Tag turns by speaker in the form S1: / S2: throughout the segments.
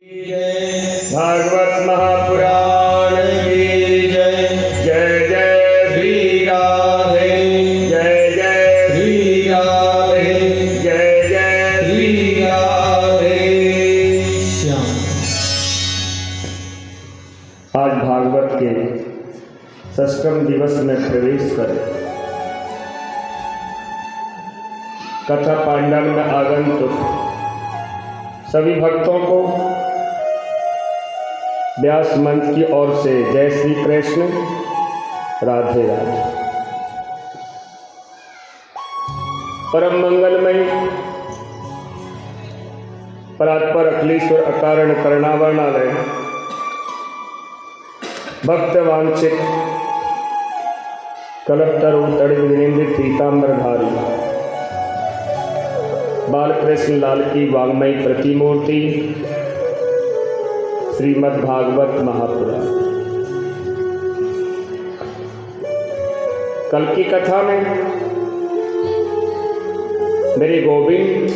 S1: भागवत महापुराण की जय। जय जय श्री राधे, जय जय श्री राधे, जय जय श्री राधे श्याम। आज भागवत के षष्ठम दिवस में प्रवेश कर कथा पांडव में आगंतुक सभी भक्तों को व्यास मंच की ओर से जय श्री कृष्ण, राधे राधे। परम मंगलमय परात्पर अखिलेश्वर अकारण करुणावर्णालय भक्त वांछित कलपतरु तड़ित पीताम्बरधारी बालकृष्ण लाल की वाङ्मयी प्रतिमूर्ति श्रीमद् भागवत महापुराण। कल की कथा में मेरे गोविंद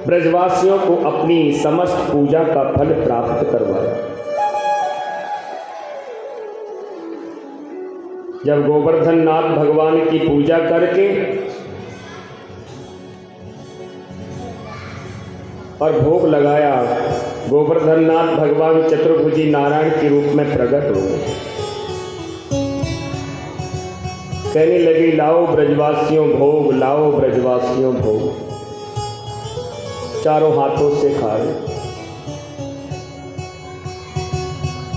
S1: ब्रजवासियों को अपनी समस्त पूजा का फल प्राप्त करवाया। जब गोवर्धन नाथ भगवान की पूजा करके और भोग लगाया, गोवर्धन नाथ भगवान चतुर्भुजी नारायण के रूप में प्रकट हो गए। कहने लगे, लाओ ब्रजवासियों भोग, लाओ ब्रजवासियों भोग। चारों हाथों से खा रहे।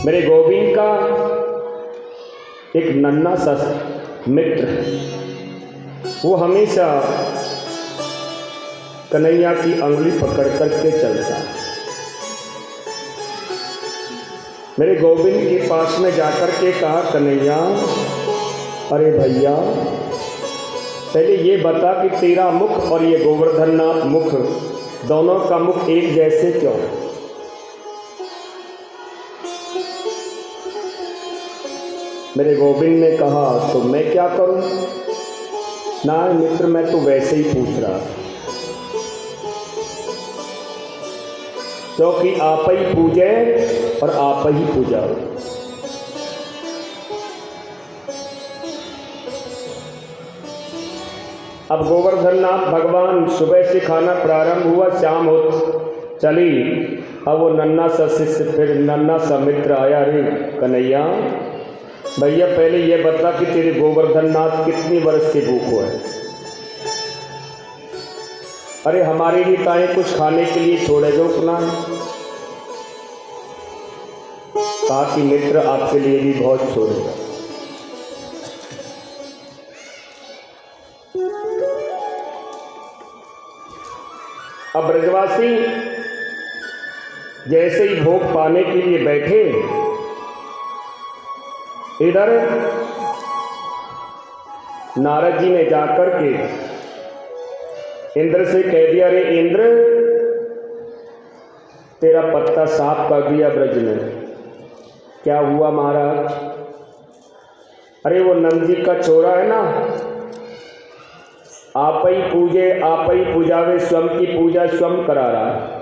S1: मेरे गोविंद का एक नन्हा सा मित्र, वो हमेशा कन्हैया की अंगुली पकड़ करके चलता। मेरे गोविंद के पास में जाकर के कहा, कन्हैया अरे भैया, पहले ये बता कि तेरा मुख और ये गोवर्धन नाथ मुख, दोनों का मुख एक जैसे क्यों? मेरे गोविंद ने कहा, तो मैं क्या करूं? ना मित्र, मैं तो वैसे ही पूछ रहा, क्योंकि आप ही पूजे और आप ही पूजाओ। अब गोवर्धन नाथ भगवान सुबह से खाना प्रारंभ हुआ, शाम हो चली। अब वो नन्हा सा शिष्य, फिर नन्हा सा मित्र आया। अरे कन्हैया भैया, पहले ये बता कि तेरे गोवर्धन नाथ कितनी वर्ष से भूखो है? अरे हमारे लिए ताए कुछ खाने के लिए छोड़े दो अपना। कहा कि मित्र, आपके लिए भी बहुत छोड़ेगा। अब ब्रजवासी जैसे ही भोग पाने के लिए बैठे, इधर नारद जी ने जाकर के इंद्र से कह दिया, अरे इंद्र, तेरा पत्ता साफ कर दिया ब्रज में। क्या हुआ महाराज? अरे वो नंद जी का छोरा है ना, आप ही पूजे आप ही पूजावे, स्वयं की पूजा स्वयं करा रहा है।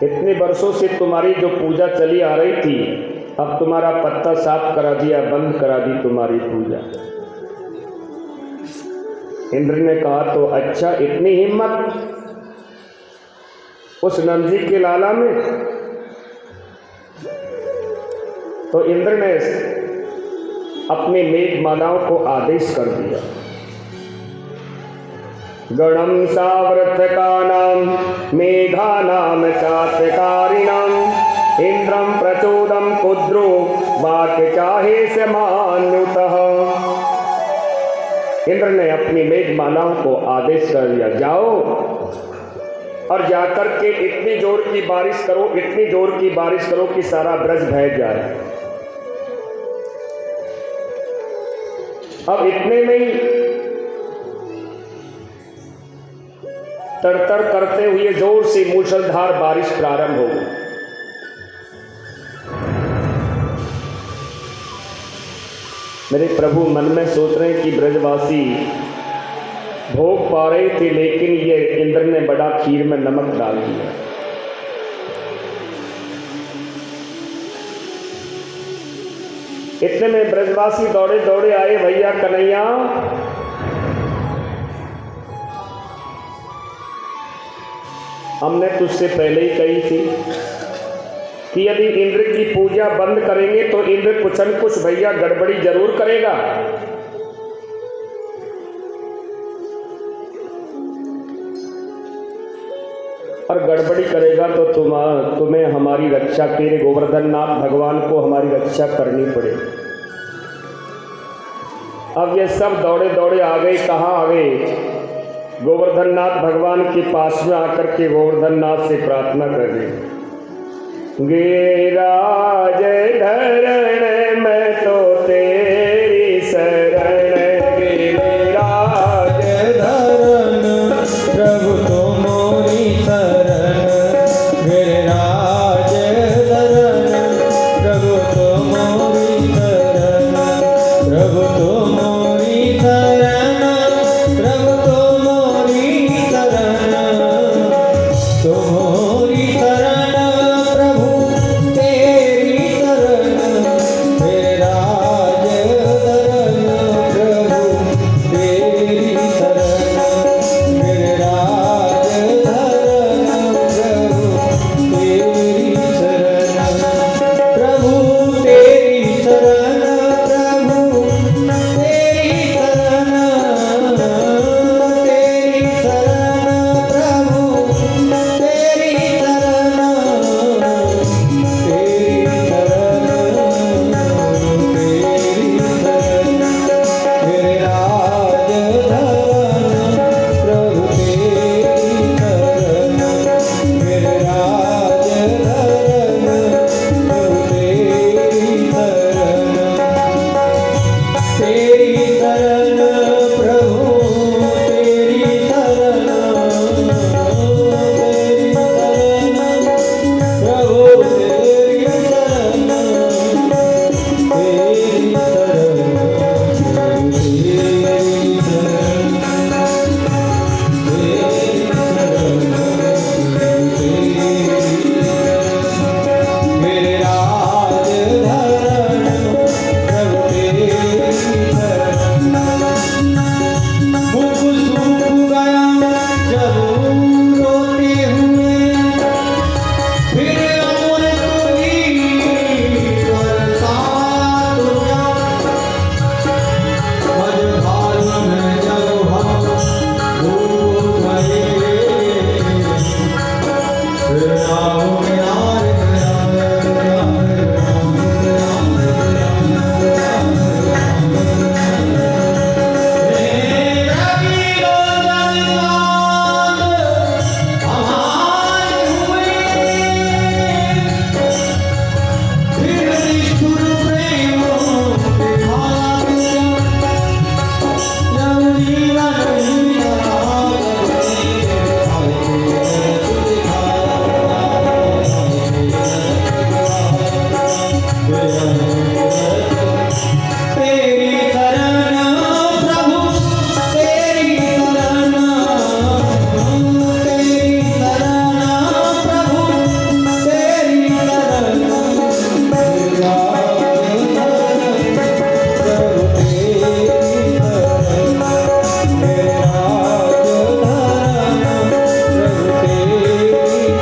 S1: इतने वर्षों से तुम्हारी जो पूजा चली आ रही थी, अब तुम्हारा पत्ता साफ करा दिया, बंद करा दी तुम्हारी पूजा। इंद्र ने कहा, तो अच्छा, इतनी हिम्मत उस नंद जी के लाला में? तो इंद्र ने अपने मेघमालाओं को आदेश कर दिया, गणम सावृतकानां मेघानां चात्यकारिणां इंद्रम प्रचोदम कुद्रो वाक्य चाहे से मान्युतः। इंद्र ने अपनी मेघमालाओं को आदेश कर दिया, जाओ और जाकर के इतनी जोर की बारिश करो, इतनी जोर की बारिश करो कि सारा ब्रज बह जाए। अब इतने में ही तरतर करते हुए जोर से मूसलाधार बारिश प्रारंभ हो गई। मेरे प्रभु मन में सोच रहे हैं कि ब्रजवासी भोग पा रहे थे, लेकिन ये इंद्र ने बड़ा खीर में नमक डाल दिया। इतने में ब्रजवासी दौड़े दौड़े आए, भैया कन्हैया हमने तुझसे पहले ही कही थी कि यदि इंद्र की पूजा बंद करेंगे तो इंद्र कुछ न कुछ भैया गड़बड़ी जरूर करेगा। और गड़बड़ी करेगा तो तुम्हें हमारी रक्षा, तेरे गोवर्धन नाथ भगवान को हमारी रक्षा करनी पड़े। अब ये सब दौड़े दौड़े आ गए। कहाँ आ गए? गोवर्धन नाथ भगवान के पास में आकर के गोवर्धन नाथ से प्रार्थना कर रहे, गिरिराज धरण मैं तो तेरी शरण, गिरिराज
S2: धरण प्रभु तो मोरी शरण, गिरिराज धरण प्रभु तो मोरी शरण, प्रभु तो मोरी शरण, प्रभु तो मोरी शरण, तो मोरी शरण प्रभु तेरी शरण, गिरिराज धरण प्रभु तेरी शरण, गिरिराज धरण प्रभु तेरी शरण, प्रभु तेरी शरण, प्रभु तेरी शरण, तेरी शरण प्रभु तेरी शरण, तेरी शरण, तेरी शरण, गिरिराज धरण प्रभु तेरी शरण, गिरिराज धरण प्रभु तेरी शरण, तेरी शरण प्रभु तेरी शरण, तेरी शरण प्रभु तेरी शरण, तेरी शरण, तेरी शरण, गिरिराज धरण प्रभु तेरी शरण, मुख सूख गया जब रोते हुए, फिर अमृत की बरसात हुआ, मझधार में जब हम डूब गए, फिर आओ यार तेरी शरण प्रभु तेरी शरण, तेरी शरण प्रभु तेरी शरण, गिरिराज धरण प्रभु तेरी शरण, गिरिराज धरण प्रभु तेरी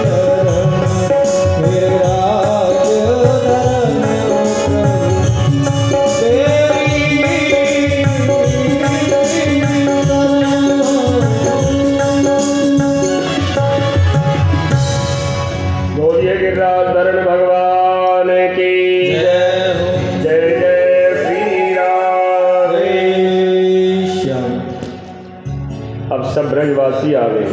S2: शरण, गिरिराज धरण
S1: बोलिए गिरिराज धरण भगवान की
S2: जय हो।
S1: जय जय श्री राम।
S2: श्याम
S1: अब सब ब्रजवासी आ गए,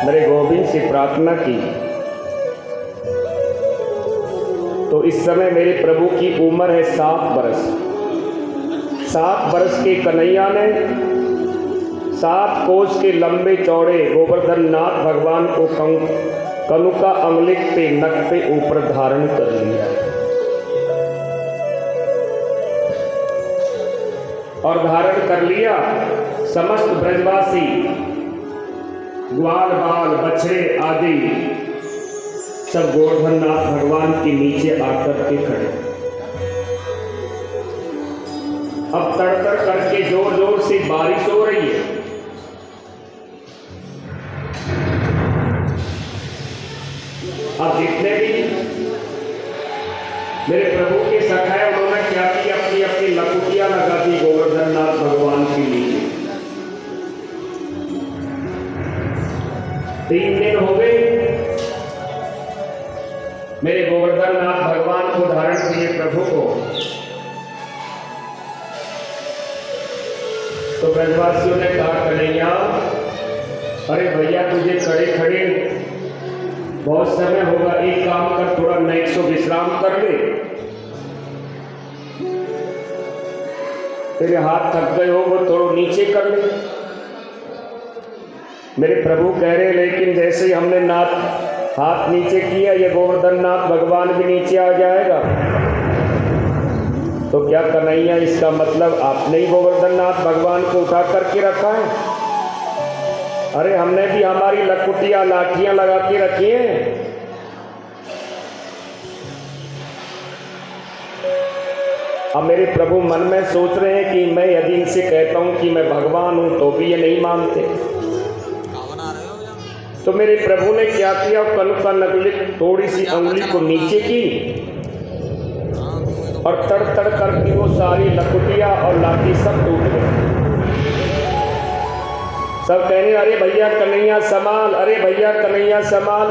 S1: मेरे गोविंद से प्रार्थना की तो इस समय मेरे प्रभु की उम्र है 7 बरस। 7 बरस के कन्हैया ने 7 कोस के लंबे चौड़े गोवर्धन नाथ भगवान को कनुका अंगुलिक पे नख पे ऊपर धारण कर लिया। और धारण कर लिया समस्त ब्रजवासी, ग्वाल बाल बछड़े आदि सब गोवर्धन नाथ भगवान के नीचे आकर के खड़े। अब तड़तड़ करके जोर जोर से बारिश हो रही है। अब जितने भी मेरे प्रभु के सखा है उन्होंने क्या किया, अपनी अपनी लकुटियां लगा दी गोवर्धन नाथ भगवान के नीचे। 3 दिन हो गए मेरे गोवर्धन नाथ भगवान को धारण किए प्रभु को। तो ब्रजवासियों ने कहा कन्हैया, अरे भैया तुझे खड़े खड़े बहुत समय होगा, एक काम कर, थोड़ा नेक सो विश्राम कर ले, तेरे हाथ थक गए हो वो थोड़ा नीचे कर ले। मेरे प्रभु कह रहे लेकिन जैसे ही हमने हाथ नीचे किया ये गोवर्धन नाथ भगवान भी नीचे आ जाएगा। तो क्या कन्हैया इसका मतलब आपने ही गोवर्धन नाथ भगवान को उठा करके रखा है? अरे हमने भी हमारी लकुटियां लाठियां लगा के रखी हैं। अब मेरे प्रभु मन में सोच रहे हैं कि मैं यदि इनसे कहता हूं कि मैं भगवान हूं तो भी ये नहीं मानते। तो मेरे प्रभु ने क्या किया, कल का नकली थोड़ी सी उंगली को नीचे की और तड़ तड़ करके वो सारी लकुटियां और लाठी सब टूट गई। सब कहने अरे भैया कन्हैया संभाल, अरे भैया कन्हैया संभाल।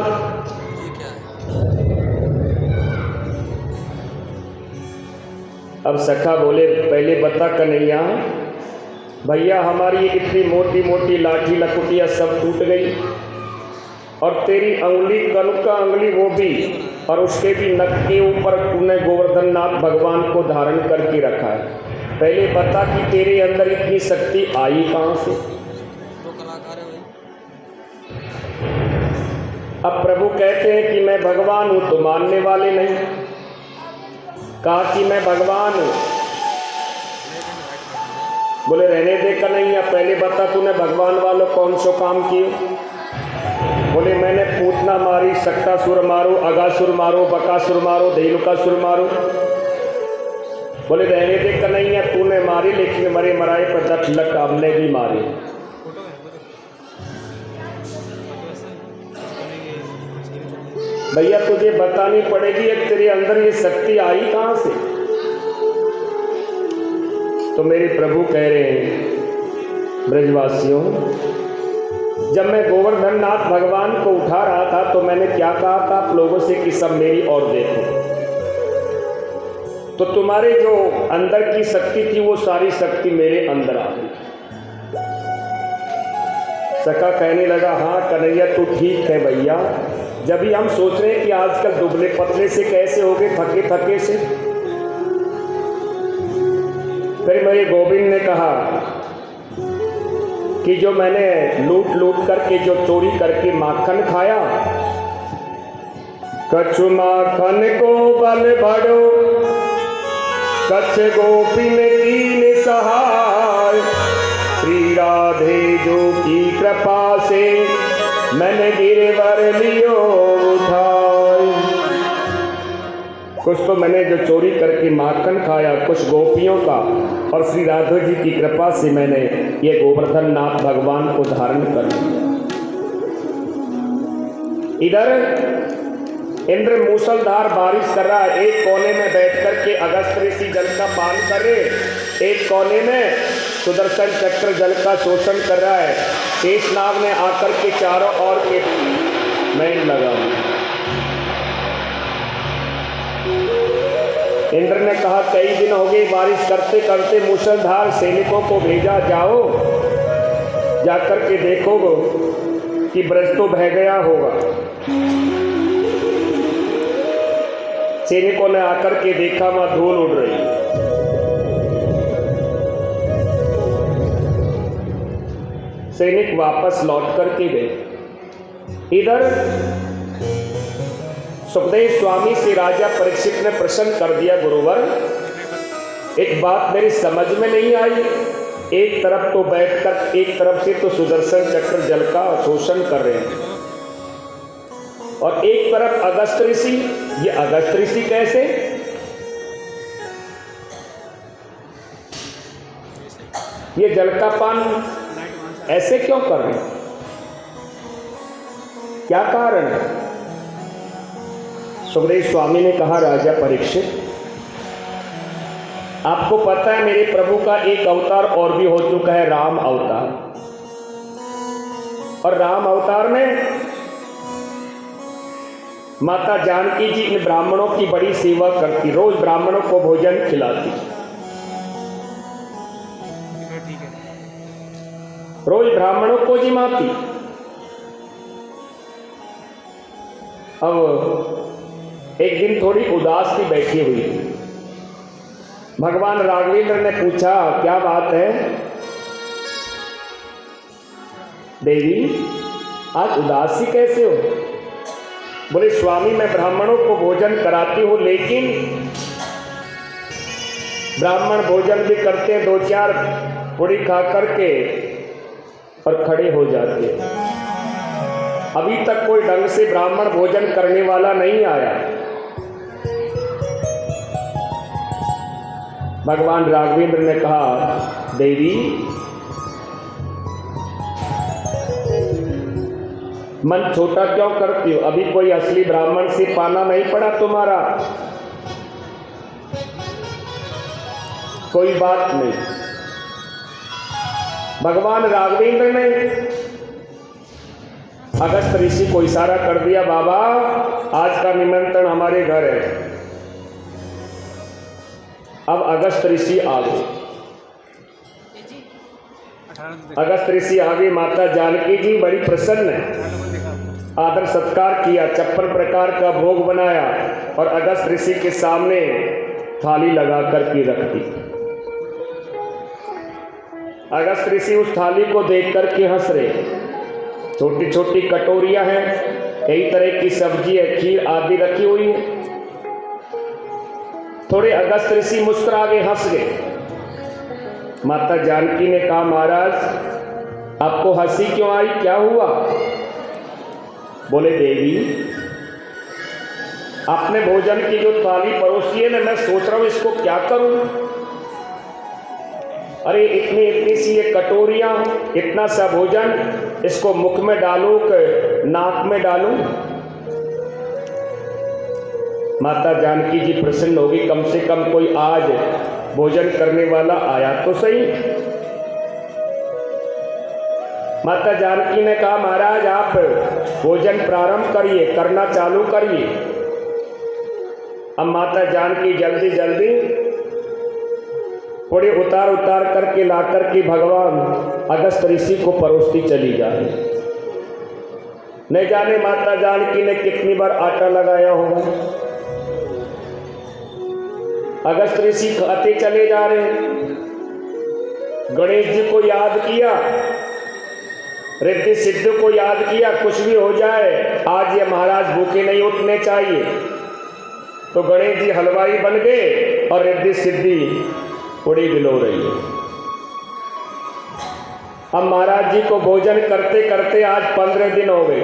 S1: अब सखा बोले पहले बता कन्हैया, भैया हमारी इतनी मोटी मोटी लाठी लकुटियां सब टूट गई और तेरी अंगुली कनुका अंगुली वो भी, और उसके भी नक के ऊपर तूने गोवर्धन नाथ भगवान को धारण करके रखा है। पहले बता कि तेरे अंदर इतनी शक्ति आई कहां से? अब प्रभु कहते हैं कि मैं भगवान हूं तो मानने वाले नहीं। कहा कि मैं भगवान हूं, बोले रहने दे कन्हैया, पहले बता तूने भगवान वालों कौन सो काम किए? बोले मैंने पूतना मारी, सक्टासुर मारो, अगासुर मारो, बकासुर मारो, धेनुकासुर मारो। बोले रहने दे कन्हैया, तूने मारी लेकिन मरे मराए पर 10 लाख हमने भी मारे। भैया तुझे बतानी पड़ेगी अब तेरे अंदर ये शक्ति आई कहां से? तो मेरे प्रभु कह रहे हैं ब्रजवासियों, जब मैं गोवर्धन नाथ भगवान को उठा रहा था तो मैंने क्या कहा था आप लोगों से कि सब मेरी ओर देखो। तो तुम्हारे जो अंदर की शक्ति थी वो सारी शक्ति मेरे अंदर आ गई। सखा कहने लगा हाँ कन्हैया तू ठीक है भैया, जब भी हम सोच रहे हैं कि आजकल दुबले पतले से कैसे हो गए, थके थके से। फिर मेरे गोविंद ने कहा कि जो मैंने लूट लूट करके जो चोरी करके माखन खाया, कछु माखन को बल भरो, कछ गोपिन कीन सहाय, श्री राधे जो की कृपा से मैंने गिरवर लियो उठाए। कुछ तो मैंने जो चोरी करके माखन खाया, कुछ गोपियों का, और श्री राधा जी की कृपा से मैंने ये गोवर्धन नाथ भगवान को धारण कर लिया। इधर इंद्र मूसलधार बारिश कर रहा है, एक कोने में बैठ करके अगस्त ऋषि जल का पान कर रहे, एक कोने में सुदर्शन चक्र जल का शोषण कर रहा है। शेषनाग ने आकर के चारों ओर के मैन लगा दिया। इंद्र ने कहा कई दिन हो गए बारिश करते करते, मूसलधार सैनिकों को भेजा, जाओ जाकर के देखोगे कि ब्रज तो बह गया होगा। सैनिकों ने आकर के देखा वहां धूल उड़ रही है। सैनिक वापस लौट करके गए। इधर सुखदेव स्वामी से राजा परीक्षित ने प्रश्न कर दिया, गुरुवर एक बात मेरी समझ में नहीं आई, एक तरफ तो बैठकर एक तरफ से तो सुदर्शन चक्र जल का शोषण कर रहे हैं और एक तरफ अगस्त ऋषि। ये अगस्त ऋषि कैसे? ये जल का पान ऐसे क्यों कर रहे हैं? क्या कारण है? सुखदेव स्वामी ने कहा, राजा परीक्षित, आपको पता है मेरे प्रभु का एक अवतार और भी हो चुका है, राम अवतार। और राम अवतार में माता जानकी जी इन ब्राह्मणों की बड़ी सेवा करती, रोज ब्राह्मणों को भोजन खिलाती, रोज ब्राह्मणों को जिमाती। अब एक दिन थोड़ी उदास सी बैठी हुई थी। भगवान राघवेंद्र ने पूछा, क्या बात है देवी, आज उदासी कैसे हो? बोले, स्वामी मैं ब्राह्मणों को भोजन कराती हूं, लेकिन ब्राह्मण भोजन भी करते हैं, 2-4 पूरी खा करके और खड़े हो जाते हैं। अभी तक कोई ढंग से ब्राह्मण भोजन करने वाला नहीं आया। भगवान राघवेंद्र ने कहा, देवी मन छोटा क्यों करती हो? अभी कोई असली ब्राह्मण से पाना नहीं पड़ा तुम्हारा। कोई बात नहीं। भगवान राघवेंद्र ने अगस्त ऋषि को इशारा कर दिया, बाबा आज का निमंत्रण हमारे घर है। अब अगस्त ऋषि आ गए। अगस्त ऋषि आ गए। माता जानकी जी बड़ी प्रसन्न है, आदर सत्कार किया, 56 प्रकार का भोग बनाया और अगस्त ऋषि के सामने थाली लगा करके रख दी। अगस्त ऋषि उस थाली को देख करके हंस रहे। छोटी छोटी कटोरियां हैं, कई तरह की सब्जी है, खीर आदि रखी हुई है। थोड़े अगस्त ऋषि मुस्कुरा गए, हंस गए। माता जानकी ने कहा, महाराज आपको हंसी क्यों आई, क्या हुआ? बोले, देवी आपने भोजन की जो थाली परोसी है ना, मैं सोच रहा हूं इसको क्या करूं। अरे इतनी सी ये कटोरियां, इतना सा भोजन, इसको मुख में डालूं कि नाक में डालूं? माता जानकी जी प्रसन्न होगी, कम से कम कोई आज भोजन करने वाला आया तो सही। माता जानकी ने कहा, महाराज आप भोजन प्रारंभ करिए, करना चालू करिए। अब माता जानकी जल्दी जल्दी थोड़े उतार करके ला करके भगवान अगस्त ऋषि को परोसती चली जा रही। न जाने माता जानकी ने कितनी बार आटा लगाया होगा। अगस्त ऋषि खाते चले जा रहे हैं। गणेश जी को याद किया, रिद्धि सिद्धि को याद किया, कुछ भी हो जाए आज ये महाराज भूखे नहीं उठने चाहिए। तो गणेश जी हलवाई बन गए और रिद्धि सिद्धि उड़ी बिलो रही है। अब महाराज जी को भोजन करते करते आज 15 दिन हो गए।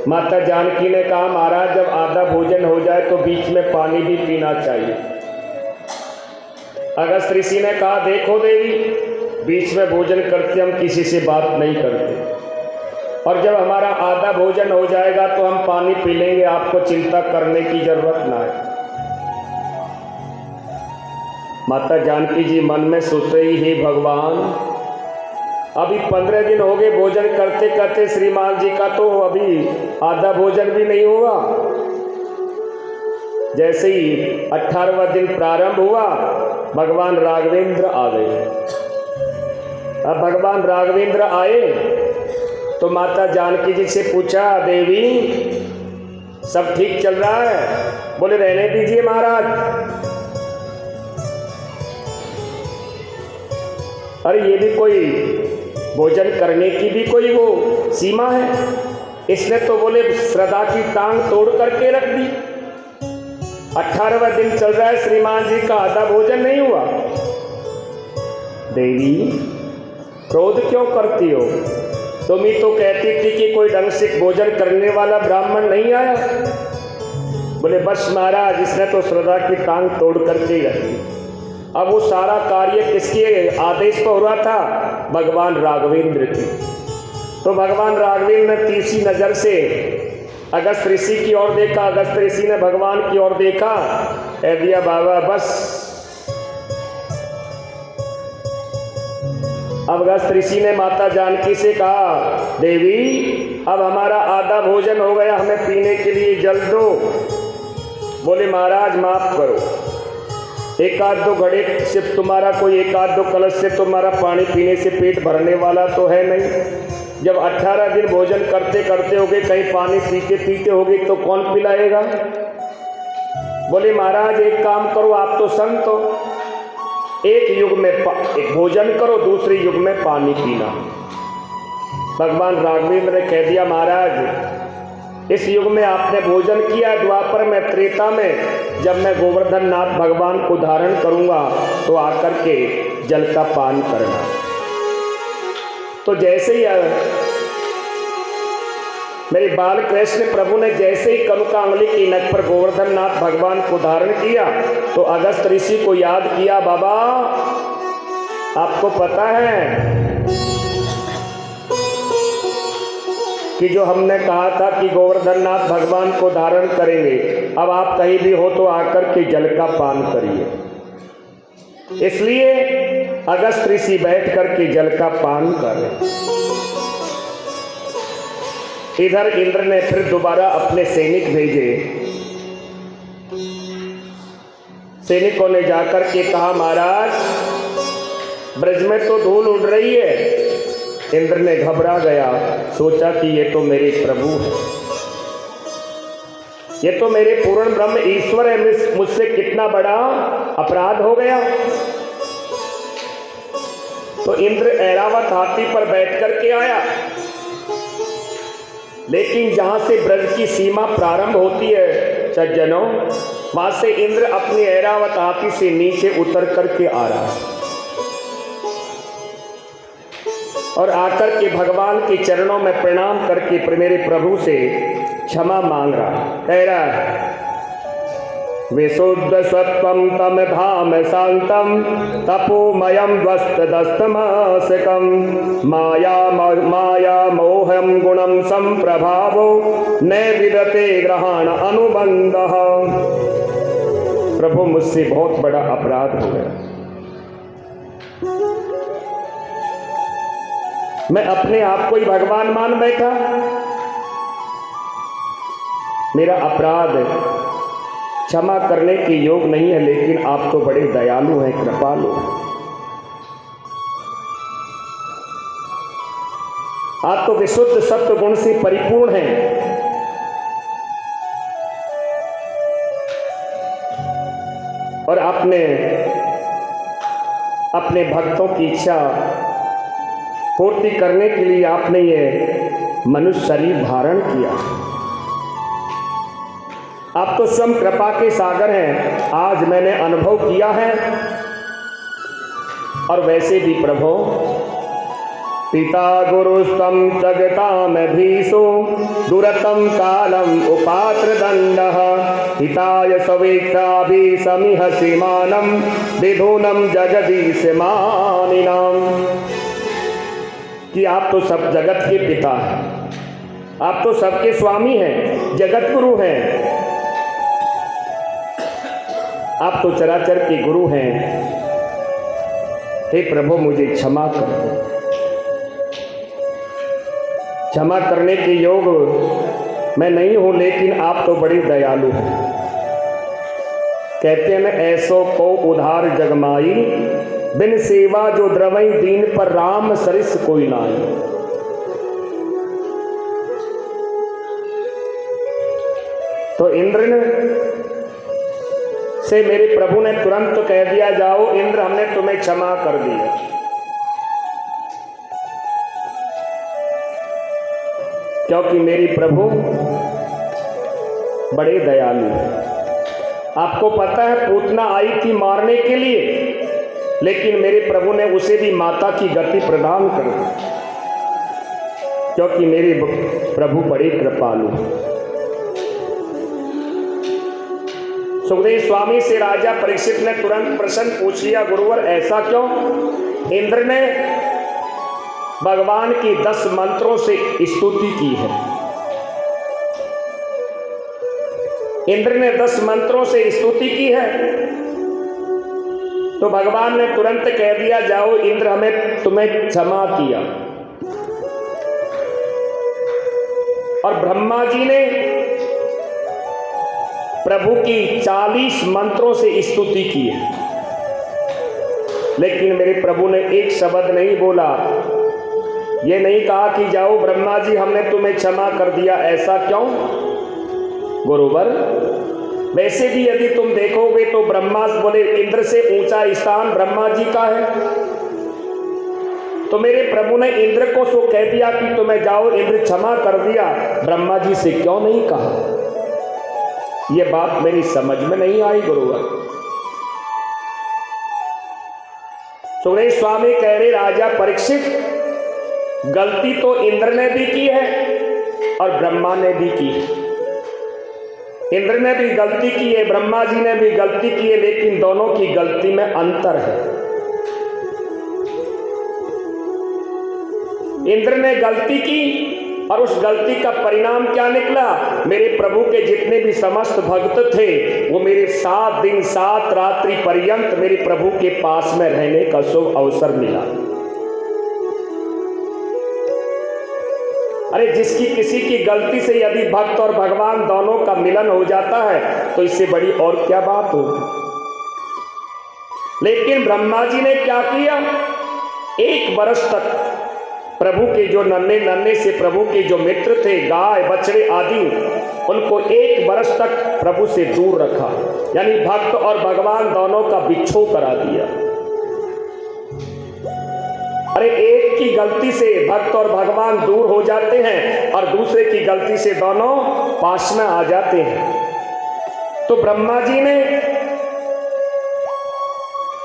S1: माता जानकी ने कहा, महाराज जब आधा भोजन हो जाए तो बीच में पानी भी पीना चाहिए। अगस्त ऋषि ने कहा, देखो देवी बीच में भोजन करते हम किसी से बात नहीं करते, और जब हमारा आधा भोजन हो जाएगा तो हम पानी पी लेंगे, आपको चिंता करने की जरूरत ना है। माता जानकी जी मन में सोच रही, हे भगवान अभी 15 दिन हो गए भोजन करते करते, श्रीमान जी का तो अभी आधा भोजन भी नहीं हुआ। जैसे ही 18वां दिन प्रारंभ हुआ भगवान राघवेंद्र आ गए। अब भगवान राघवेंद्र आए तो माता जानकी जी से पूछा, देवी सब ठीक चल रहा है? बोले, रहने दीजिए महाराज। अरे ये भी कोई भोजन करने की भी कोई वो सीमा है? इसने तो बोले श्रद्धा की टांग तोड़ करके रख दी। 18वां दिन चल रहा है, श्रीमान जी का आधा भोजन नहीं हुआ। देवी क्रोध क्यों करती हो? तुम ही तो कहती थी कि कोई ढंग से भोजन करने वाला ब्राह्मण नहीं आया। बोले बस महाराज, इसने तो श्रद्धा की टांग तोड़ करके ही रखी। अब वो सारा कार्य किसके आदेश पर हो रहा था? भगवान राघवेंद्र की। तो भगवान राघवेंद्र ने तीसरी नजर से अगस्त ऋषि की ओर देखा, अगस्त ऋषि ने भगवान की ओर देखा, कह दिया बाबा बस। अब अगस्त ऋषि ने माता जानकी से कहा, देवी अब हमारा आधा भोजन हो गया, हमें पीने के लिए जल दो। बोले महाराज माफ करो, एक आध दो घड़े से तुम्हारा कोई एक आध दो कलश से तुम्हारा पानी पीने से पेट भरने वाला तो है नहीं। जब 18 दिन भोजन करते करते होगे, कहीं पानी पीते पीते होगे तो कौन पिलाएगा? बोले महाराज एक काम करो, आप तो संत हो, एक युग में भोजन करो, दूसरे युग में पानी पीना। भगवान राघवेंद्र ने कह दिया महाराज इस युग में आपने भोजन किया, द्वापर में त्रेता में जब मैं गोवर्धन नाथ भगवान को धारण करूंगा तो आकर के जल का पान करना। तो जैसे ही मेरे बाल कृष्ण प्रभु ने जैसे ही कनकांगली की नख पर गोवर्धन नाथ भगवान को धारण किया तो अगस्त ऋषि को याद किया, बाबा आपको पता है कि जो हमने कहा था कि गोवर्धन नाथ भगवान को धारण करेंगे, अब आप कहीं भी हो तो आकर के जल का पान करिए। इसलिए अगस्त ऋषि बैठ करके जल का पान कर रहे। इधर इंद्र ने फिर दोबारा अपने सैनिक भेजे। सैनिकों ने जाकर के कहा महाराज ब्रज में तो धूल उड़ रही है। इंद्र ने घबरा गया, सोचा कि ये तो मेरे प्रभु है, ये तो मेरे पूर्ण ब्रह्म ईश्वर है, मुझसे कितना बड़ा अपराध हो गया। तो इंद्र ऐरावत हाथी पर बैठ करके आया, लेकिन जहां से ब्रज की सीमा प्रारंभ होती है सज्जनों, वहां से इंद्र अपनी ऐरावत हाथी से नीचे उतर करके आ रहा है और आकर के भगवान के चरणों में प्रणाम करके मेरे प्रभु से क्षमा मांग रहा है। कह रहा है विशुद्ध सत्वम तम धाम शांतम तपोमयम ध्वस्तदस्तमासकम माया मोहम गुणम संप्रभावो न विदते ग्रहण अनुबंधः। प्रभु मुझसे बहुत बड़ा अपराध हो गया, मैं अपने आप को ही भगवान मान बैठा। मेरा अपराध क्षमा करने के योग नहीं है, लेकिन आप तो बड़े दयालु हैं, कृपालु हैं। आप तो विशुद्ध सत्व गुण से परिपूर्ण हैं। और आपने अपने भक्तों की इच्छा पूर्ति करने के लिए आपने ये मनुष्य शरीर धारण किया। आप तो स्वयं कृपा के सागर हैं, आज मैंने अनुभव किया है। और वैसे भी प्रभु पिता गुरुस्तम जगताम धीशो दुरतम कालम उपात्र दंडः हिताय सवेक्ताभि समिह सीमानम विधूनम जगदीश मानिनाम। कि आप तो सब जगत के पिता हैं, आप तो सबके स्वामी हैं, जगत गुरु हैं, आप तो चराचर के गुरु हैं। हे प्रभु मुझे क्षमा कर दो। क्षमा करने के योग मैं नहीं हूं, लेकिन आप तो बड़े दयालु हैं। कहते हैं ऐसो को उधार जगमाई बिन सेवा जो द्रवई दीन पर राम सरिस कोई नाई। तो इंद्र ने से मेरे प्रभु ने तुरंत कह दिया जाओ इंद्र हमने तुम्हें क्षमा कर दिया। क्योंकि मेरी प्रभु बड़े दयालु हैं। आपको पता है पूतना आई थी मारने के लिए, लेकिन मेरे प्रभु ने उसे भी माता की गति प्रदान कर दी, क्योंकि मेरे प्रभु बड़े कृपालु। सुखदेव स्वामी से राजा परीक्षित ने तुरंत प्रश्न पूछ लिया, गुरुवर ऐसा क्यों? इंद्र ने भगवान की 10 मंत्रों से स्तुति की है। इंद्र ने 10 मंत्रों से स्तुति की है, तो भगवान ने तुरंत कह दिया, जाओ इंद्र हमें तुम्हें क्षमा किया। और ब्रह्मा जी ने प्रभु की 40 मंत्रों से स्तुति की है, लेकिन मेरे प्रभु ने एक शब्द नहीं बोला। ये नहीं कहा कि जाओ ब्रह्मा जी हमने तुम्हें क्षमा कर दिया, ऐसा क्यों? गुरुवर, वैसे भी यदि तुम देखोगे तो ब्रह्मा बोले इंद्र से ऊंचा स्थान ब्रह्मा जी का है, तो मेरे प्रभु ने इंद्र को सो कह दिया कि तुम्हें जाओ इंद्र क्षमा कर दिया, ब्रह्मा जी से क्यों नहीं कहा? ये बात मेरी समझ में नहीं आई गुरुवर। सुखदेव स्वामी कह रहे, राजा परीक्षित, गलती तो इंद्र ने भी की है और ब्रह्मा ने भी की है। इंद्र ने भी गलती की है, ब्रह्मा जी ने भी गलती की है, लेकिन दोनों की गलती में अंतर है। इंद्र ने गलती की और उस गलती का परिणाम क्या निकला? मेरे प्रभु के जितने भी समस्त भक्त थे वो मेरे 7 दिन 7 रात्रि पर्यंत मेरे प्रभु के पास में रहने का शुभ अवसर मिला। अरे जिसकी किसी की गलती से यदि भक्त और भगवान दोनों का मिलन हो जाता है तो इससे बड़ी और क्या बात हो। लेकिन ब्रह्मा जी ने क्या किया? 1 वर्ष तक प्रभु के जो नन्हे से प्रभु के जो मित्र थे, गाय बछड़े आदि, उनको 1 वर्ष तक प्रभु से दूर रखा, यानी भक्त और भगवान दोनों का बिछो करा दिया। अरे एक की गलती से भक्त और भगवान दूर हो जाते हैं और दूसरे की गलती से दोनों पास में आ जाते हैं। तो ब्रह्मा जी ने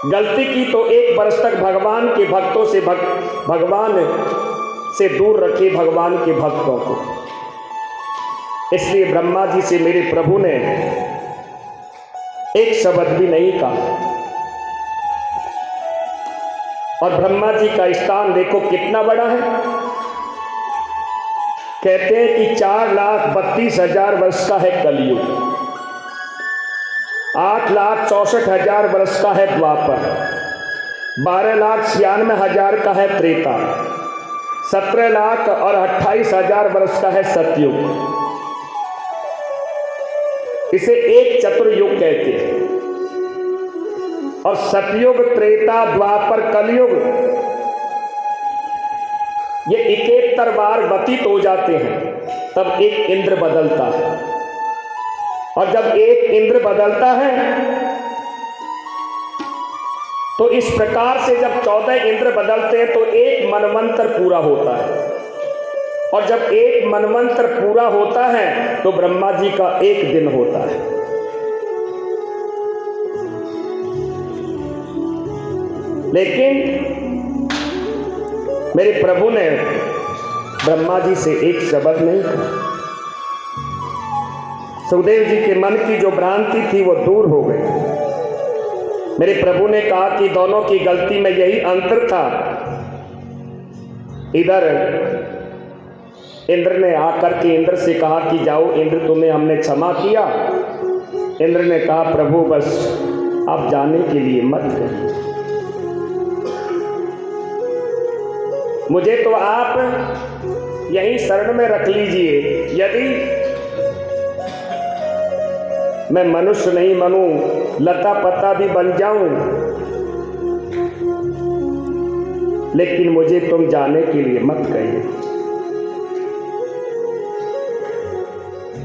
S1: गलती की तो 1 वर्ष तक भगवान के भक्तों से भगवान से दूर रखे भगवान के भक्तों को। इसलिए ब्रह्मा जी से मेरे प्रभु ने एक शब्द भी नहीं कहा। और ब्रह्मा जी का स्थान देखो कितना बड़ा है। कहते हैं कि 4,32,000 वर्ष का है कलयुग, 8,64,000 वर्ष का है द्वापर, 12,96,000 का है त्रेता, 17,28,000 वर्ष का है सतयुग। इसे एक चतुर्युग कहते हैं। और सतयुग, त्रेता, द्वापर, कलयुग ये 71 बार व्यतीत हो जाते हैं, तब एक इंद्र बदलता है। और जब एक इंद्र बदलता है तो इस प्रकार से जब 14 इंद्र बदलते हैं तो एक मनवंतर पूरा होता है। और जब एक मनवंतर पूरा होता है तो ब्रह्मा जी का 1 दिन होता है। लेकिन मेरे प्रभु ने ब्रह्मा जी से एक शब्द नहीं कहा। सुखदेव जी के मन की जो भ्रांति थी वो दूर हो गई। मेरे प्रभु ने कहा कि दोनों की गलती में यही अंतर था। इधर इंद्र ने आकर के इंद्र से कहा कि जाओ इंद्र, तुम्हें हमने क्षमा किया। इंद्र ने कहा प्रभु बस आप जाने के लिए मत कहिए, मुझे तो आप यहीं शरण में रख लीजिए। यदि मैं मनुष्य नहीं बनूं, लता पत्ता भी बन जाऊं, लेकिन मुझे तुम जाने के लिए मत कहिए।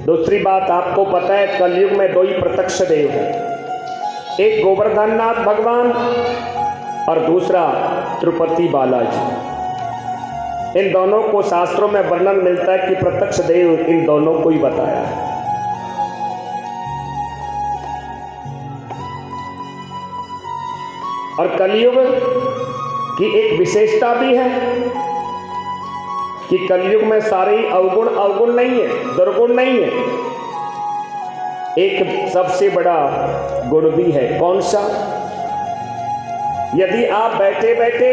S1: दूसरी बात आपको पता है, कलयुग में 2 ही प्रत्यक्ष देव हैं, एक गोवर्धननाथ भगवान और दूसरा तिरुपति बालाजी। इन दोनों को शास्त्रों में वर्णन मिलता है कि प्रत्यक्ष देव इन दोनों को ही बताया है। और कलयुग की एक विशेषता भी है कि कलयुग में सारे ही अवगुण नहीं है, दुर्गुण नहीं है। एक सबसे बड़ा गुण भी है। कौन सा? यदि आप बैठे बैठे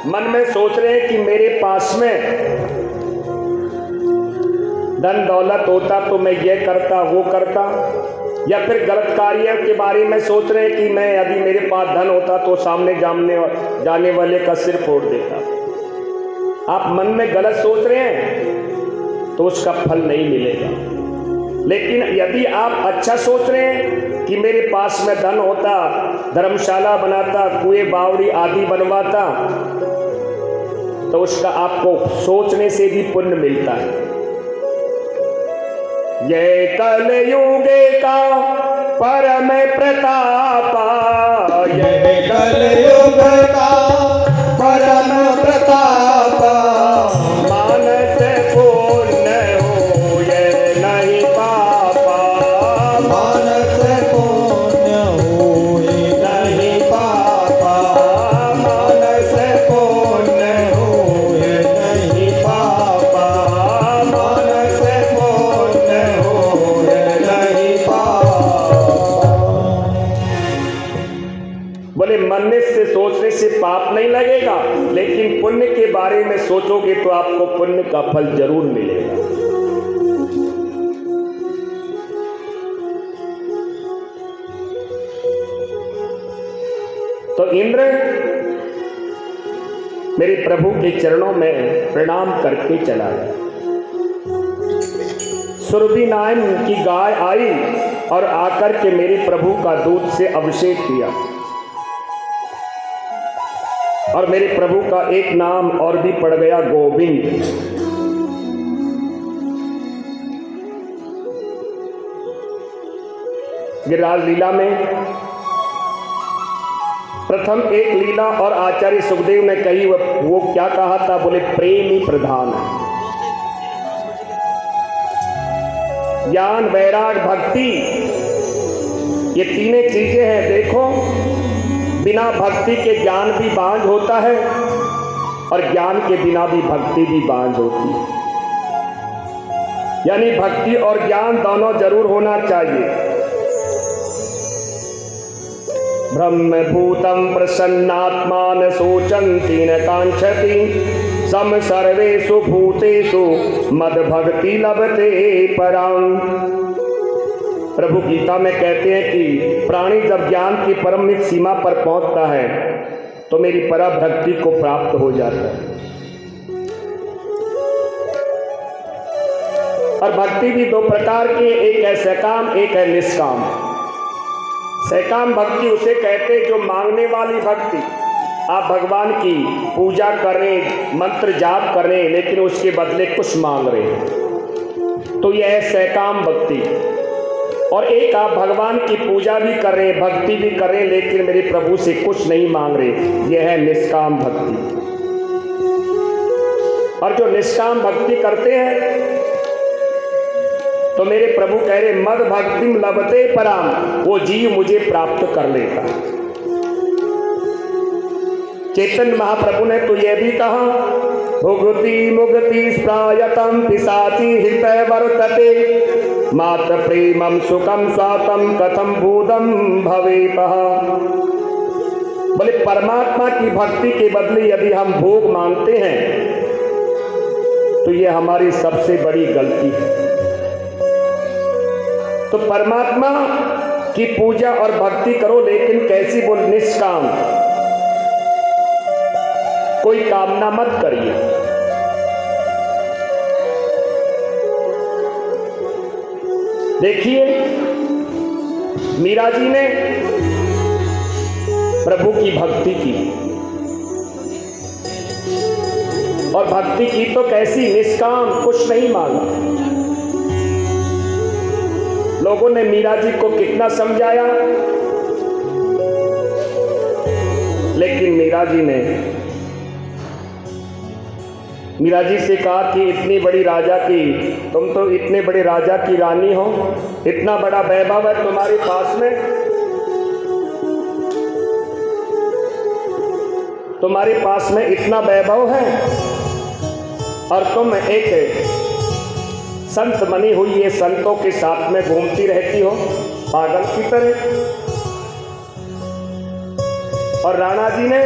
S1: मन में सोच रहे हैं कि मेरे पास में धन दौलत होता तो मैं ये करता वो करता, या फिर गलत कार्य के बारे में सोच रहे हैं कि मैं यदि मेरे पास धन होता तो सामने जाने वाले का सिर फोड़ देता, आप मन में गलत सोच रहे हैं तो उसका फल नहीं मिलेगा। लेकिन यदि आप अच्छा सोच रहे हैं कि मेरे पास में धन होता, धर्मशाला बनाता, कुएं बावड़ी आदि बनवाता, तो उसका आपको सोचने से भी पुण्य मिलता है। ये कलयुगे का परम प्रतापा,
S2: ये कलयुग का परम प्रतापा,
S1: मानस पुण्य हो ये नहीं पापा,
S2: मानस पुण्य होए नहीं पापा,
S1: मानस पुण्य
S2: होए नहीं पापा,
S1: मानस पुण्य
S2: होए नहीं पापा।
S1: बोले मनने से सोचने से पाप नहीं लगेगा, लेकिन पुण्य के बारे में सोचोगे तो आपको पुण्य का फल जरूर मिलेगा। तो इंद्र मेरे प्रभु के चरणों में प्रणाम करके चला गया। सुरभि नाम की गाय आई और आकर के मेरे प्रभु का दूध से अभिषेक किया, और मेरे प्रभु का एक नाम और भी पड़ गया, गोविंद। गिरिराज लीला में प्रथम एक लीला और आचार्य सुखदेव ने कही, वो क्या कहा था? बोले प्रेम ही प्रधान है। ज्ञान वैराग भक्ति ये तीनों चीजें हैं। देखो, बिना भक्ति के ज्ञान भी बांझ होता है और ज्ञान के बिना भी भक्ति भी बांझ होती है। यानी भक्ति और ज्ञान दोनों जरूर होना चाहिए। ब्रह्मभूतं प्रसन्नात्मान शोचन्ति न कांक्षति सम सर्वेषु भूतेषु मद्भक्ति लभते परां। प्रभु गीता में कहते हैं कि प्राणी जब ज्ञान की परम सीमा पर पहुंचता है तो मेरी पराभक्ति को प्राप्त हो जाता है। और भक्ति भी दो प्रकार की, एक है सकाम, एक है निष्काम। सकाम भक्ति उसे कहते हैं जो मांगने वाली भक्ति। आप भगवान की पूजा कर रहे हैं, मंत्र जाप कर रहे हैं, लेकिन उसके बदले कुछ मांग रहे हैं, तो यह है सकाम भक्ति। और एक आप भगवान की पूजा भी कर रहे हैं, भक्ति भी कर रहे हैं, लेकिन मेरे प्रभु से कुछ नहीं मांग रहे, यह है निष्काम भक्ति। और जो निष्काम भक्ति करते हैं तो मेरे प्रभु कह रहे मद भक्तिम लभते पराम, वो जीव मुझे प्राप्त कर लेता। चैतन्य महाप्रभु ने तो यह भी कहा, भुगति मुक्ति स्प्रायतम पिशाची हृदय वर्तते मात्र प्रेमम सुखम स्वातम कथम भूतम भवेतः। बोले परमात्मा की भक्ति के बदले यदि हम भोग मांगते हैं तो यह हमारी सबसे बड़ी गलती है। तो परमात्मा की पूजा और भक्ति करो, लेकिन कैसी? बोल निष्काम, कोई कामना मत करिए। देखिए, मीरा जी ने प्रभु की भक्ति की, और भक्ति की तो कैसी? निष्काम, कुछ नहीं मांगा। लोगों ने मीरा जी को कितना समझाया, लेकिन मीरा जी से कहा कि इतनी बड़ी राजा की, तुम तो इतने बड़े राजा की रानी हो, इतना बड़ा वैभव है तुम्हारे पास में, तुम्हारे पास में इतना वैभव है और तुम एक संत बनी हुई ये संतों के साथ में घूमती रहती हो पागल की तरह। और राणा जी ने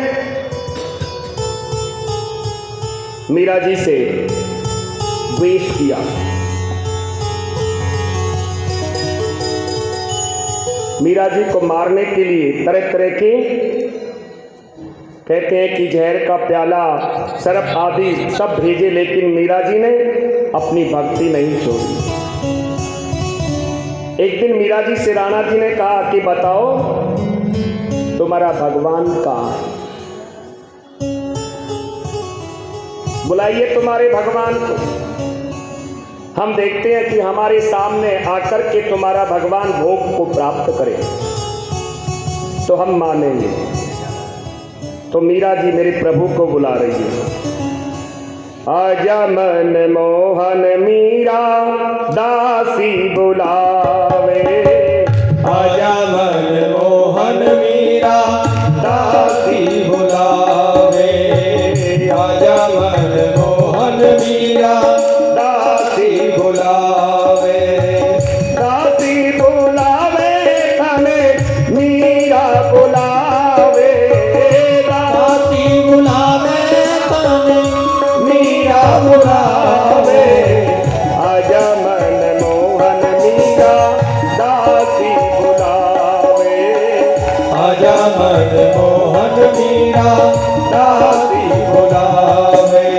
S1: मीरा जी से द्वेष किया। मीरा जी को मारने के लिए तरह तरह के कहते हैं कि जहर का प्याला, सरफ आदि सब भेजे, लेकिन मीरा जी ने अपनी भक्ति नहीं छोड़ी। एक दिन मीरा जी से राणा जी ने कहा कि बताओ तुम्हारा भगवान कहाँ है, बुलाइए तुम्हारे भगवान को, हम देखते हैं कि हमारे सामने आकर के तुम्हारा भगवान भोग को प्राप्त करे तो हम मानेंगे। तो मीरा जी मेरे प्रभु को बुला रही है। आजा मन मोहन मीरा दासी बुलावे,
S2: आजा मन मोहन मीरा दासी बुलावे, आजा मन मोहन मीरा दासी बुलावे,
S1: दासी बुलावे तने मीरा बुलावे,
S2: दासी बुलावे तने मीरा बुलावे,
S1: आजा मन मोहन मीरा दासी बुलावे,
S2: आजा मन मोहन मीरा दासी बुलावे।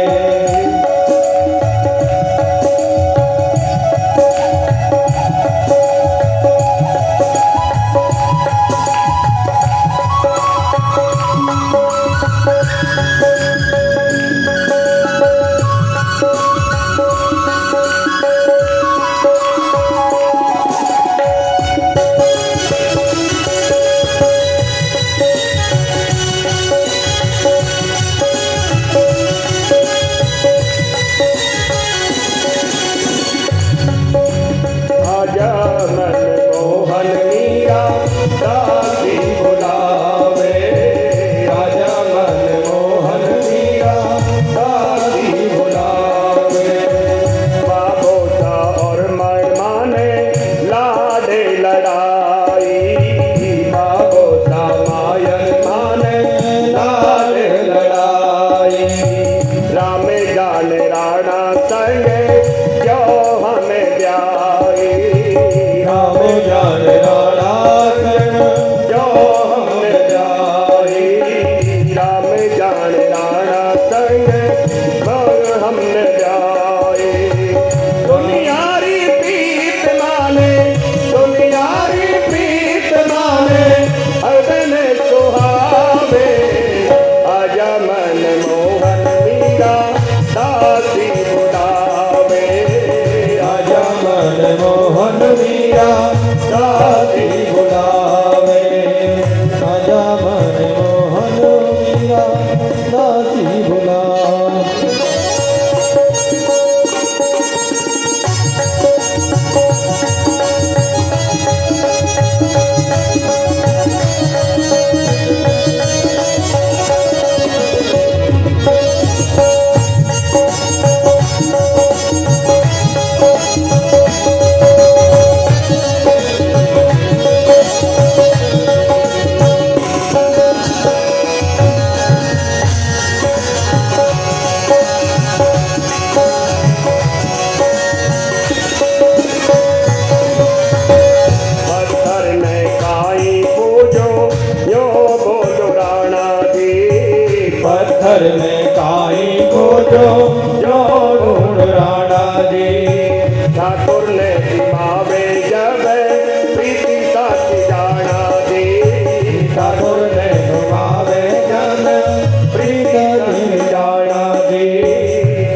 S1: आजा मन मोहन मीरा दासी बुलावे,
S2: आजा मन मोहन मीरा दासी बुलावे,
S1: बाबोसा और माने लाडे लड़ाई,
S2: बाबोसा मायन माने लाल लड़ाई,
S1: राम जान राणा संगे जो हमें ब्याई,
S2: राम जान राणा संग
S1: जो हमें ब्याई, राम जान राणा संगे हमने ब्याई। दुनियारी प्रीत माने, दुनियारी प्रीत माने अदन सुहावे, आजा मन मोहन मीरा दासी बुलावे,
S2: आजा मन मोहन मीरा दासी बुलावे, आजा मन मोहन मीरा दासी बुलावे।
S1: पत्थर में काई पूजो यो बोलो राणा जी,
S2: पत्थर में काई खोजो जो गुण राणा जी,
S1: ठाकुर ने दिमावे जब प्रीति साथी जाना जी,
S2: ठाकुर ने घुमावे जन प्रीत दिन जाना जी,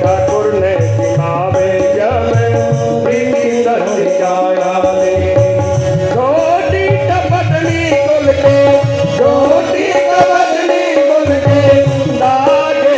S1: ठाकुर ने दिमावे जब प्रीति साथी जाना जी। छोटी टपटनी कुल के, छोटी टपटनी कुल के, लागे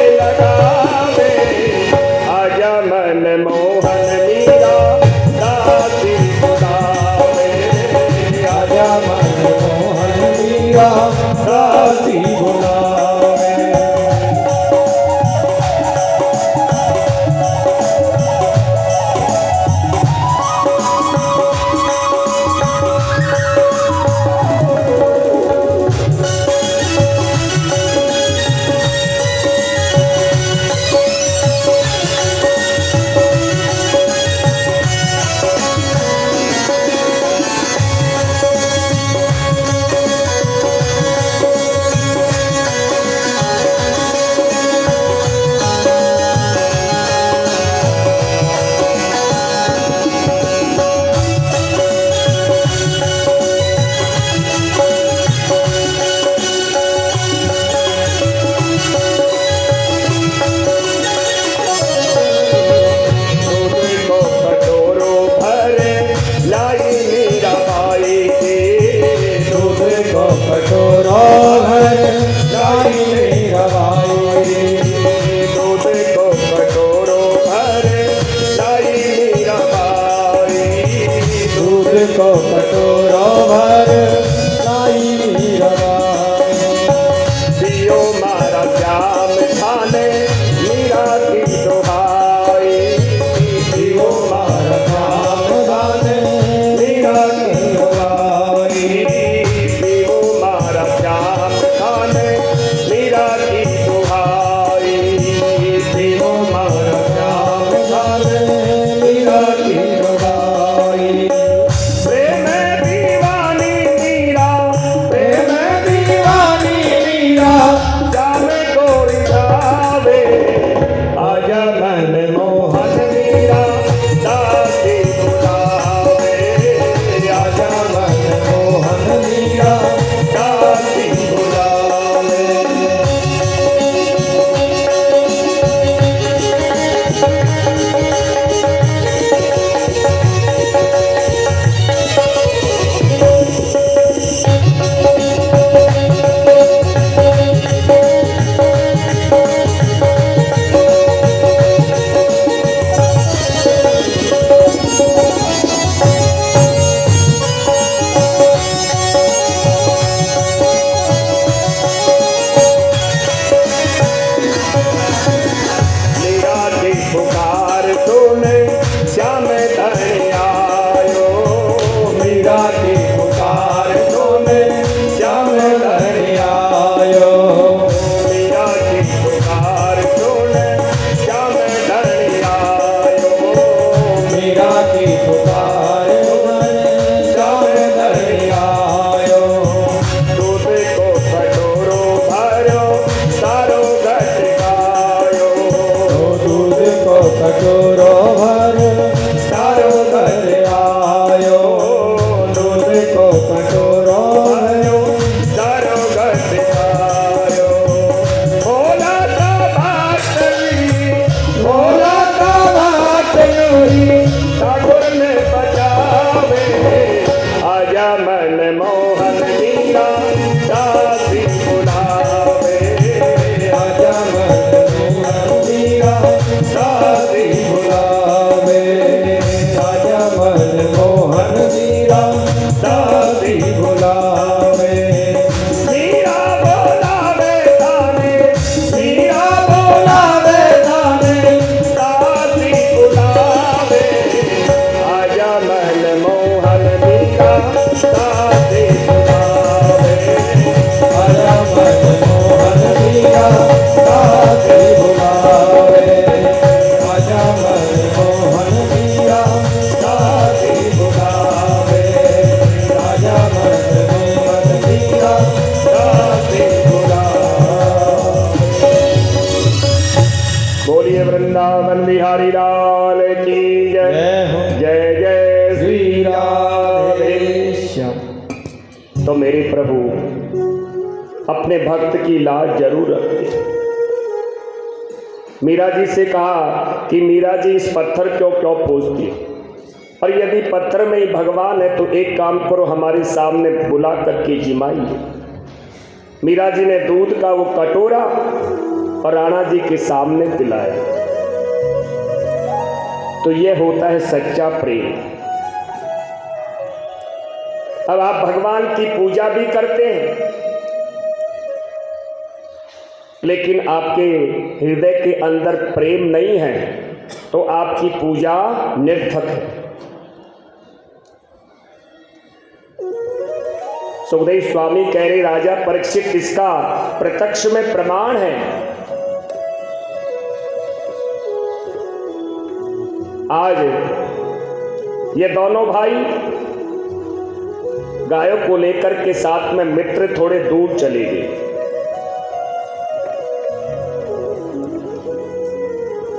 S1: बिहारी लाल की जय।
S2: जय हो
S1: जय जय
S2: श्री राधे
S1: श्याम। तो मेरे प्रभु अपने भक्त की लाज जरूर रखते। मीरा जी से कहा कि मीरा जी इस पत्थर क्यों पूछती है, और यदि पत्थर में ही भगवान है तो एक काम करो, हमारे सामने बुला करके जिमाइए। मीरा जी ने दूध का वो कटोरा और राणा जी के सामने पिलाया। तो ये होता है सच्चा प्रेम। अब आप भगवान की पूजा भी करते हैं, लेकिन आपके हृदय के अंदर प्रेम नहीं है तो आपकी पूजा निर्थक है। सुखदेव स्वामी कह रहे, राजा परीक्षित इसका प्रत्यक्ष में प्रमाण है। आज ये दोनों भाई गायों को लेकर के साथ में मित्र थोड़े दूर चले गए।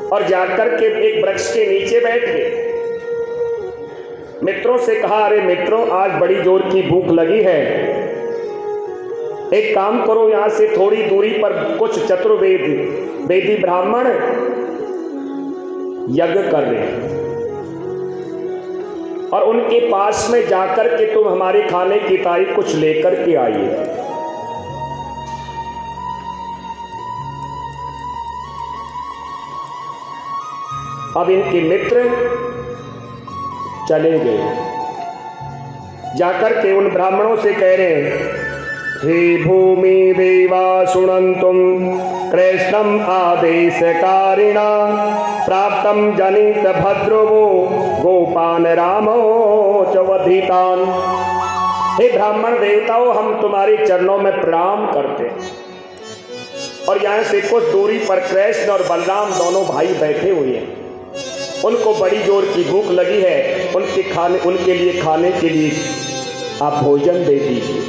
S1: और जाकर के एक वृक्ष के नीचे बैठ गए। मित्रों से कहा, अरे मित्रों, आज बड़ी जोर की भूख लगी है, एक काम करो, यहां से थोड़ी दूरी पर कुछ चतुर्वेदी ब्राह्मण यज्ञ कर रहे हैं, और उनके पास में जाकर के तुम हमारे खाने की तारीफ कुछ लेकर के आइए। अब इनके मित्र चले गए। जाकर के उन ब्राह्मणों से कह रहे हैं, हे भूमि देवा सुनंतुम कृष्णम आदेशकारिणा प्राप्तम जनित भद्रवो गोपान रामो चवधितान। हे ब्राह्मण देवताओं, हम तुम्हारे चरणों में प्रणाम करते हैं। और यहाँ से कुछ दूरी पर कृष्ण और बलराम दोनों भाई बैठे हुए हैं। उनको बड़ी जोर की भूख लगी है, उनके लिए खाने के लिए आप भोजन दे दीजिए।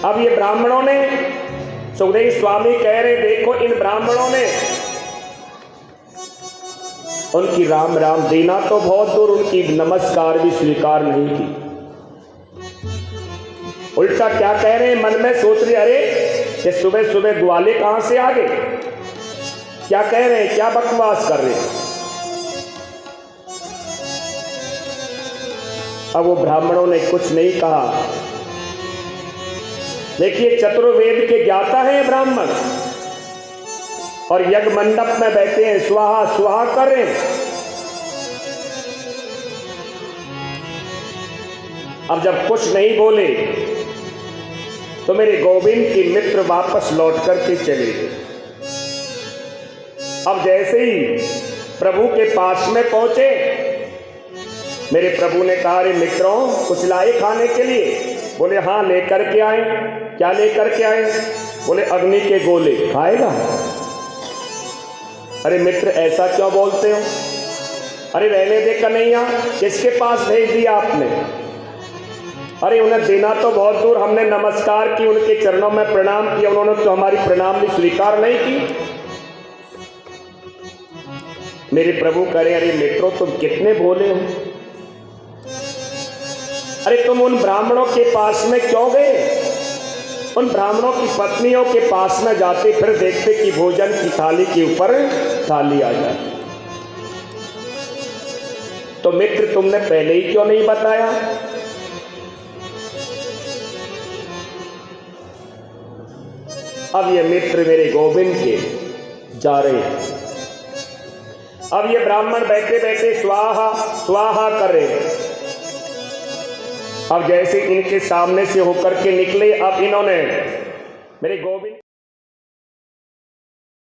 S1: अब ये ब्राह्मणों ने, सुखदेव स्वामी कह रहे, देखो इन ब्राह्मणों ने उनकी राम राम देना तो बहुत दूर, उनकी नमस्कार भी स्वीकार नहीं की। उल्टा क्या कह रहे हैं, मन में सोच रहे, अरे ये सुबह सुबह ग्वाले कहां से आ गए, क्या कह रहे हैं, क्या बकवास कर रहे हैं। अब वो ब्राह्मणों ने कुछ नहीं कहा। देखिए, चतुर्वेद के ज्ञाता हैं ब्राह्मण, और यज्ञ मंडप में बैठे हैं, स्वाहा स्वाहा कर रहे हैं। अब जब कुछ नहीं बोले तो मेरे गोविंद के मित्र वापस लौट करके चले गए। अब जैसे ही प्रभु के पास में पहुंचे, मेरे प्रभु ने कहा, अरे मित्रों, कुछ लाए खाने के लिए? बोले हाँ, लेकर के आए। क्या लेकर के आए? बोले अग्नि के गोले, खाएगा? अरे मित्र, ऐसा क्यों बोलते हो? अरे रहने दे कन्हैया, किसके पास भेज दिया आपने? अरे उन्हें देना तो बहुत दूर, हमने नमस्कार की, उनके चरणों में प्रणाम किया, उन्होंने तो हमारी प्रणाम भी स्वीकार नहीं की। मेरे प्रभु करें, अरे मित्रों, तुम कितने भोले हो। अरे तुम उन ब्राह्मणों के पास में क्यों गए? उन ब्राह्मणों की पत्नियों के पास में जाते, फिर देखते कि भोजन की थाली के ऊपर थाली आ जाती। तो मित्र, तुमने पहले ही क्यों नहीं बताया? अब ये मित्र मेरे गोविंद के जा रहे हैं। अब ये ब्राह्मण बैठे बैठे स्वाहा स्वाहा कर रहे हैं। अब जैसे इनके सामने से होकर के निकले, अब इन्होंने मेरे गोविंद